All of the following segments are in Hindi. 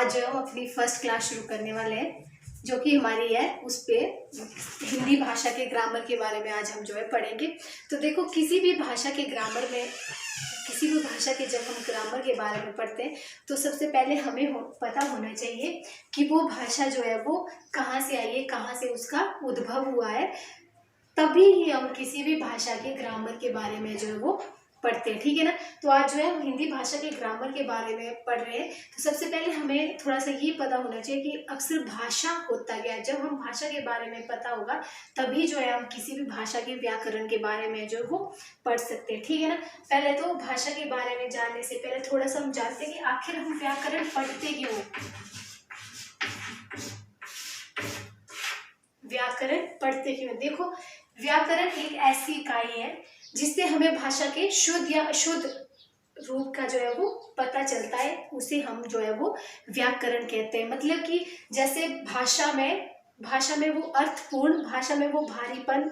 आज जो है हम अपनी फर्स्ट क्लास शुरू करने वाले हैं, जो कि हमारी है उस पे हिंदी भाषा के ग्रामर के बारे में आज हम जो है पढ़ेंगे। तो देखो, किसी भी भाषा के ग्रामर में, किसी भी भाषा के जब हम ग्रामर के बारे में पढ़ते हैं तो सबसे पहले हमें पता होना चाहिए कि वो भाषा जो है वो कहाँ से आई है, कहाँ से उसका उद्भव हुआ है। तभी ही हम किसी भी भाषा के ग्रामर के बारे में जो है वो पढ़ते हैं, ठीक है ना। तो आज जो है हम हिंदी भाषा के ग्रामर के बारे में पढ़ रहे हैं। तो सबसे पहले हमें थोड़ा सा ये पता होना चाहिए कि अक्सर भाषा होता क्या है। जब हम भाषा के बारे में पता होगा तभी जो है हम किसी भी भाषा के व्याकरण के बारे में जो है वो पढ़ सकते हैं, ठीक है ना। पहले तो भाषा के बारे में जानने से पहले थोड़ा सा हम जानते हैं कि आखिर हम व्याकरण पढ़ते क्यों। व्याकरण पढ़ते क्यों? देखो, व्याकरण एक ऐसी इकाई है जिससे हमें भाषा के शुद्ध या अशुद्ध रूप का जो है वो पता चलता है। उसे हम जो है वो व्याकरण कहते हैं। मतलब कि जैसे भाषा में वो अर्थपूर्ण, भाषा में वो भारीपन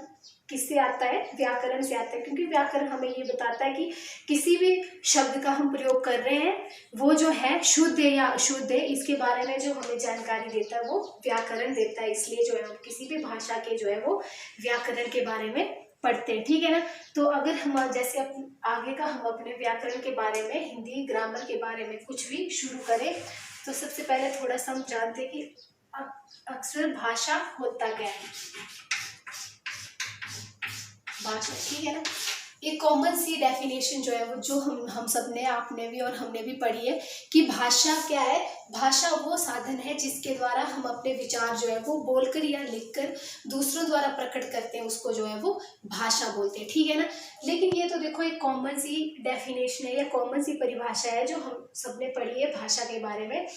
किससे आता है? व्याकरण से आता है। क्योंकि व्याकरण हमें ये बताता है कि किसी भी शब्द का हम प्रयोग कर रहे हैं वो जो है शुद्ध है या अशुद्ध है, इसके बारे में जो हमें जानकारी देता है वो व्याकरण देता है। इसलिए जो है हम किसी भी भाषा के जो है वो व्याकरण के बारे में पढ़ते हैं, ठीक है ना। तो अगर हम जैसे आगे का हम अपने व्याकरण के बारे में, हिंदी ग्रामर के बारे में कुछ भी शुरू करें तो सबसे पहले थोड़ा सा हम जानते हैं कि अक्सर भाषा होता क्या है। भाषा, ठीक है ना। एक कॉमन सी डेफिनेशन जो है वो जो हम सब ने, आपने भी और हमने भी पढ़ी है कि भाषा क्या है। भाषा वो साधन है जिसके द्वारा हम अपने विचार जो है वो बोलकर या लिखकर दूसरों द्वारा प्रकट करते हैं, उसको जो है वो भाषा बोलते हैं, ठीक है ना। लेकिन ये तो देखो एक कॉमन सी डेफिनेशन है या कॉमन सी परिभाषा है जो हम सब ने पढ़ी है भाषा के बारे में।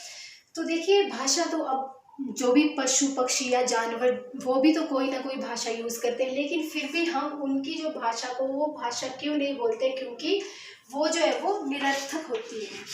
तो देखिए, भाषा तो अब जो भी पशु पक्षी या जानवर, वो भी तो कोई ना कोई भाषा यूज करते हैं, लेकिन फिर भी हम उनकी जो भाषा को वो भाषा क्यों नहीं बोलते? क्योंकि वो जो है वो निरर्थक होती है।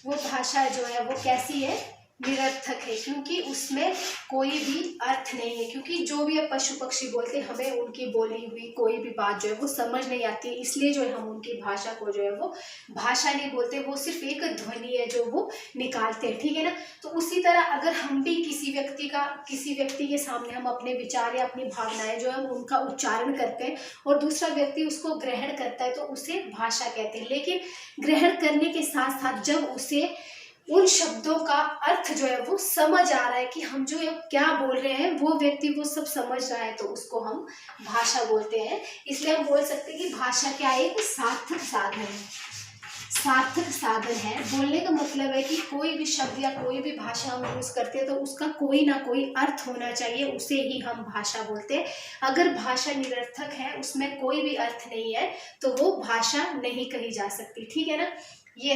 वो भाषा जो है वो कैसी है? निरर्थक है, क्योंकि उसमें कोई भी अर्थ नहीं है। क्योंकि जो भी पशु पक्षी बोलते हैं हमें उनकी बोली हुई कोई भी बात जो है वो समझ नहीं आती है। इसलिए जो है हम उनकी भाषा को जो है वो भाषा नहीं बोलते, वो सिर्फ एक ध्वनि है जो वो निकालते हैं, ठीक है ना। तो उसी तरह अगर हम भी किसी व्यक्ति के सामने हम अपने विचार या अपनी भावनाएं जो है उनका उच्चारण करते हैं और दूसरा व्यक्ति उसको ग्रहण करता है तो उसे भाषा कहते हैं। लेकिन ग्रहण करने के साथ साथ जब उसे उन शब्दों का अर्थ जो है वो समझ आ रहा है कि हम जो क्या बोल रहे हैं, वो व्यक्ति वो सब समझ रहा है, तो उसको हम भाषा बोलते हैं। इसलिए हम बोल सकते हैं कि भाषा क्या है? एक सार्थक साधन है। सार्थक साधन है। बोलने का मतलब है कि कोई भी शब्द या कोई भी भाषा हम यूज करते हैं तो उसका कोई ना कोई अर्थ होना चाहिए, उसे ही हम भाषा बोलते हैं। अगर भाषा निरर्थक है, उसमें कोई भी अर्थ नहीं है, तो वो भाषा नहीं कही जा सकती, ठीक है ना। ये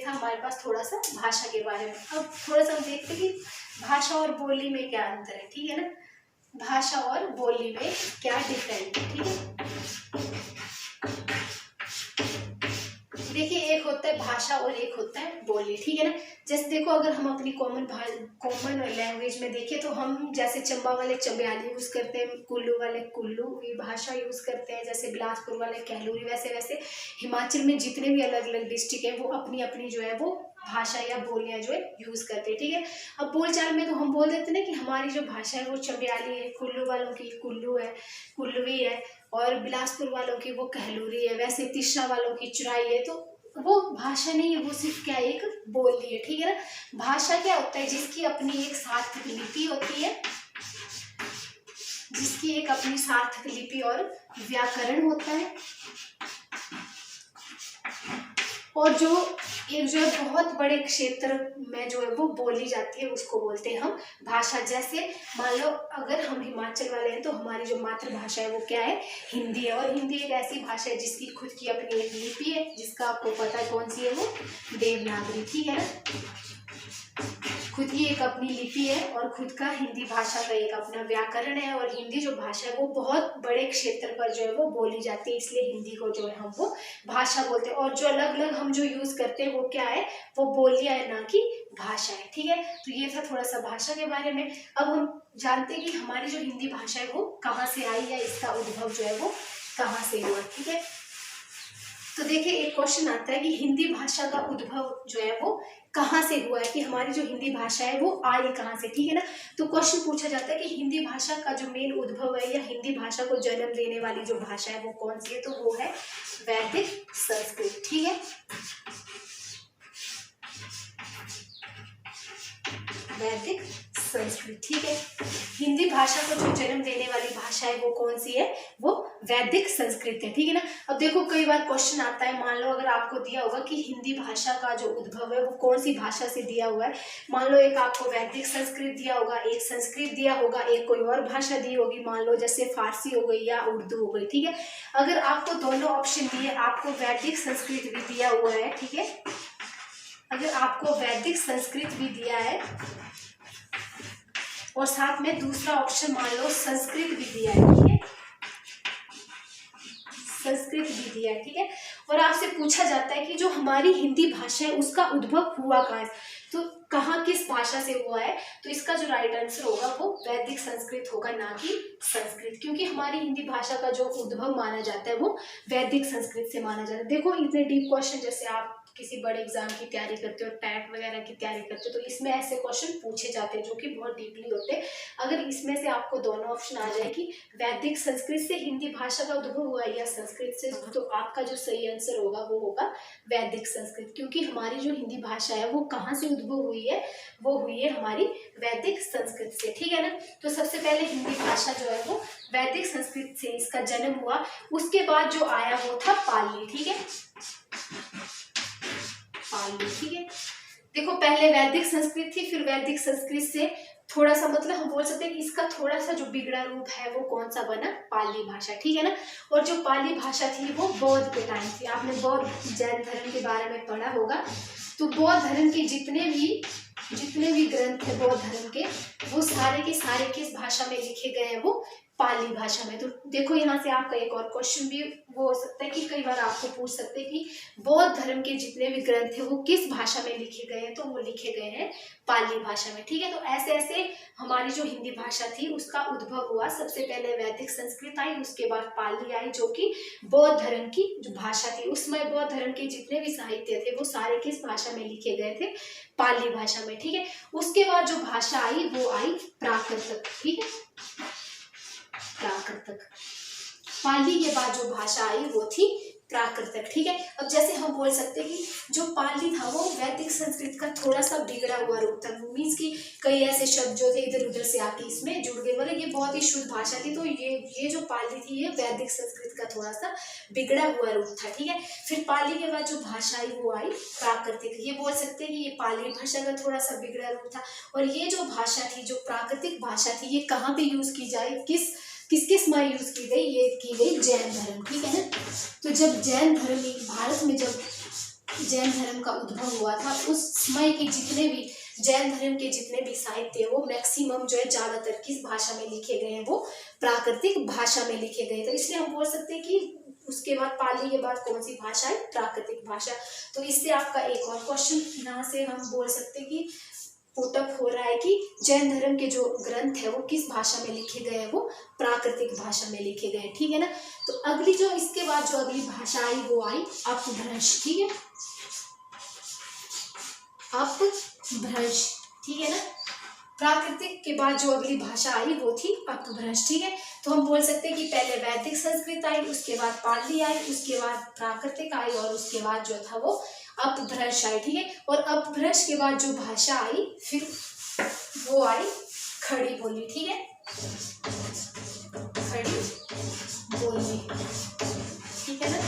था हमारे पास थोड़ा सा भाषा के बारे में। अब थोड़ा सा हम देखते हैं कि भाषा और बोली में क्या अंतर है, ठीक है ना। भाषा और बोली में क्या डिफरेंट है, ठीक है। देखिए, एक होता है भाषा और एक होता है बोली, ठीक है ना। जैसे देखो, अगर हम अपनी कॉमन लैंग्वेज में देखें तो हम जैसे चंबा वाले चंबयाली यूज करते हैं, कुल्लू वाले कुल्लू भाषा यूज करते हैं, जैसे बिलासपुर वाले कहलूरी। वैसे हिमाचल में जितने भी अलग अलग डिस्ट्रिक्ट है वो अपनी अपनी जो है वो भाषा या बोलियां जो है यूज करते हैं, ठीक है। अब बोलचाल में तो हम बोल देते हैं ना कि हमारी जो भाषा है वो चंबयाली है, कुल्लू वालों की कुल्लू है, कुल्लवी है, और बिलासपुर वालों की वो कहलूरी है, वैसे तिस्सा वालों की चुराई है। तो वो भाषा नहीं है, वो सिर्फ क्या एक बोली है, ठीक है ना। भाषा क्या होता है? जिसकी अपनी एक सार्थक लिपि होती है, जिसकी एक अपनी सार्थक लिपि और व्याकरण होता है, और जो है बहुत बड़े क्षेत्र में जो है वो बोली जाती है, उसको बोलते हैं हम भाषा। जैसे मान लो अगर हम हिमाचल वाले हैं तो हमारी जो मातृभाषा है वो क्या है? हिंदी है। और हिंदी एक ऐसी भाषा है जिसकी खुद की अपनी एक लिपि है, जिसका आपको पता है कौन सी है? वो देवनागरी, ठीक है ना। खुद की एक अपनी लिपि है और खुद का हिंदी भाषा का एक अपना व्याकरण है। और हिंदी जो भाषा है वो बहुत बड़े क्षेत्र पर जो है वो बोली जाती है, इसलिए हिंदी को जो है हम वो भाषा बोलते हैं। और जो अलग अलग हम जो यूज करते हैं वो क्या है? वो बोलियां है, ना कि भाषा है, ठीक है। तो ये था थोड़ा सा भाषा के बारे में। अब हम जानते हैं कि हमारी जो हिंदी भाषा है वो कहाँ से आई या इसका उद्भव जो है वो कहाँ से हुआ, ठीक है। तो देखिए एक क्वेश्चन आता है कि हिंदी भाषा का उद्भव जो है वो कहाँ से हुआ है, कि हमारी जो हिंदी भाषा है वो आई कहाँ से, ठीक है ना। तो क्वेश्चन पूछा जाता है कि हिंदी भाषा का जो मेन उद्भव है या हिंदी भाषा को जन्म देने वाली जो भाषा है वो कौन सी है, तो वो है वैदिक संस्कृत, ठीक है। वैदिक संस्कृत, ठीक है। हिंदी भाषा को जो जन्म देने वाली भाषा है वो कौन सी है, वो वैदिक संस्कृत है, ठीक है ना। अब देखो कई बार क्वेश्चन आता है, मान लो अगर आपको दिया होगा कि हिंदी भाषा का जो उद्भव है वो कौन सी भाषा से दिया हुआ है, मान लो एक आपको वैदिक संस्कृत दिया होगा, एक संस्कृत दिया होगा, एक कोई और भाषा दी होगी, मान लो जैसे फारसी हो गई या उर्दू हो गई, ठीक है। अगर आपको दोनों ऑप्शन दिए, आपको वैदिक संस्कृत भी दिया हुआ है, ठीक है, अगर आपको वैदिक संस्कृत भी दिया है और साथ में दूसरा ऑप्शन मान लो संस्कृत भी दिया है, ठीक है, संस्कृत भी दिया है, ठीक है, और आपसे पूछा जाता है कि जो हमारी हिंदी भाषा है उसका उद्भव हुआ कहाँ है, तो कहाँ किस भाषा से हुआ है, तो इसका जो राइट आंसर होगा वो वैदिक संस्कृत होगा, ना कि संस्कृत, क्योंकि हमारी हिंदी भाषा का जो उद्भव माना जाता है वो वैदिक संस्कृत से माना जाता है। देखो इतने डीप क्वेश्चन, जैसे आप किसी बड़े एग्जाम की तैयारी करते हो, टैट वगैरह की तैयारी करते हो, तो इसमें ऐसे क्वेश्चन पूछे जाते हैं जो कि बहुत डीपली होते हैं। अगर इसमें से आपको दोनों ऑप्शन आ जाए कि वैदिक संस्कृत से हिंदी भाषा का उद्भव हुआ है या संस्कृत से, तो आपका जो सही आंसर होगा वो होगा वैदिक संस्कृत, क्योंकि हमारी जो हिंदी भाषा है वो कहाँ से उद्भव हुई है, वो हुई है हमारी वैदिक संस्कृत से, ठीक है ना। तो सबसे पहले हिंदी भाषा जो है वो वैदिक संस्कृत से इसका जन्म हुआ, उसके बाद जो आया वो था पाली, ठीक है, पाली, ठीक है। देखो पहले वैदिक संस्कृत थी, फिर वैदिक संस्कृत से थोड़ा सा मतलब हम बोल सकते हैं कि इसका थोड़ा सा जो बिगड़ा रूप है वो कौन सा बना, पाली भाषा, ठीक है ना। और जो पाली भाषा थी वो बौद्ध के टाइम थी, आपने बौद्ध जैन धर्म के बारे में पढ़ा होगा, तो बौद्ध धर्म के जितने भी ग्रंथ है बौद्ध धर्म के, वो सारे के सारे किस भाषा में लिखे गए हैं, वो पाली भाषा में। तो देखो यहाँ से आपका एक और क्वेश्चन भी वो हो सकता है कि कई बार आपको पूछ सकते हैं कि बौद्ध धर्म के जितने भी ग्रंथ है वो किस भाषा में लिखे गए हैं, तो वो लिखे गए हैं पाली भाषा में, ठीक है। तो ऐसे ऐसे हमारी जो हिंदी भाषा थी उसका उद्भव हुआ, सबसे पहले वैदिक संस्कृत आई, उसके बाद पाली आई, जो कि बौद्ध धर्म की जो भाषा थी। उसमें बौद्ध धर्म के जितने भी साहित्य थे वो सारे किस भाषा में लिखे गए थे, पाली भाषा में, ठीक है। उसके बाद जो भाषा आई वो आई प्राकृत, ठीक है, प्राकृतक। पाली के बाद जो भाषा आई वो थी प्राकृतक, ठीक है। अब जैसे हम बोल सकते हैं कि जो पाली था वो वैदिक संस्कृत का थोड़ा सा बिगड़ा हुआ रूप था, मीन्स कि कई ऐसे शब्द जो थे इधर उधर से आके इसमें जुड़ गए, मतलब ये बहुत ही शुद्ध भाषा थी, तो ये जो पाली थी ये वैदिक संस्कृत का थोड़ा सा बिगड़ा हुआ रूप था, ठीक है। फिर पाली के बाद जो भाषा आई वो आई प्राकृतिक, ये बोल सकते हैं कि ये पाली भाषा का थोड़ा सा बिगड़ा रूप था। और ये जो भाषा थी, जो प्राकृतिक भाषा थी, ये कहाँ पे यूज की जाए, किसके समय यूज की गई, ये की गई जैन धर्म, ठीक है ना। तो जब जैन धर्म भारत में जब जैन धर्म का उद्भव हुआ था, उस समय के जितने भी जैन धर्म के जितने भी साहित्य वो मैक्सिमम जो है ज्यादातर किस भाषा में लिखे गए हैं, वो प्राकृतिक भाषा में लिखे गए। तो इसलिए हम बोल सकते हैं कि उसके बाद पाली के बाद कौन सी भाषा है, प्राकृतिक भाषा। तो इससे आपका एक और क्वेश्चन यहाँ से हम बोल सकते हैं कि पुटअप हो रहा है कि जैन धर्म के जो ग्रंथ है वो किस भाषा में लिखे गए हैं, वो प्राकृतिक भाषा में लिखे गए, ठीक है ना। तो अगली जो इसके बाद जो अगली भाषा आई वो आई अपभ्रंश, ठीक है, अपभ्रंश, ठीक है ना। प्राकृतिक के बाद जो अगली भाषा आई वो थी अपभ्रंश, ठीक है। तो हम बोल सकते हैं कि पहले वैदिक संस्कृत आई, उसके बाद पाली आई, उसके बाद प्राकृतिक आई और उसके बाद जो था वो अपभ्रंश आई, ठीक है। और अपभ्रंश के बाद जो भाषा आई फिर वो आई खड़ी बोली, ठीक है, खड़ी बोली, ठीक है ना।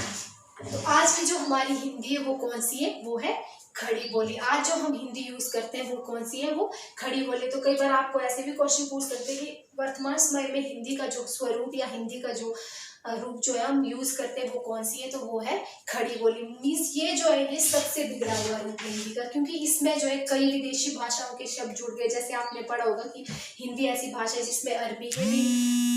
तो आज की जो हमारी हिंदी है वो कौन सी है, वो है खड़ी बोली। आज जो हम हिंदी यूज करते हैं वो कौन सी है, वो खड़ी बोली। तो कई बार आपको ऐसे भी क्वेश्चन पूछ सकते हैं कि वर्तमान समय में हिंदी का जो स्वरूप या हिंदी का जो रूप जो है हम यूज करते हैं वो कौन सी है, तो वो है खड़ी बोली। मीन्स ये जो है ये सबसे बिगड़ा हुआ रूप है हिंदी का, क्योंकि इसमें जो है कई विदेशी भाषाओं के शब्द जुड़ गए। जैसे आपने पढ़ा होगा कि हिंदी ऐसी भाषा है जिसमें अरबी के भी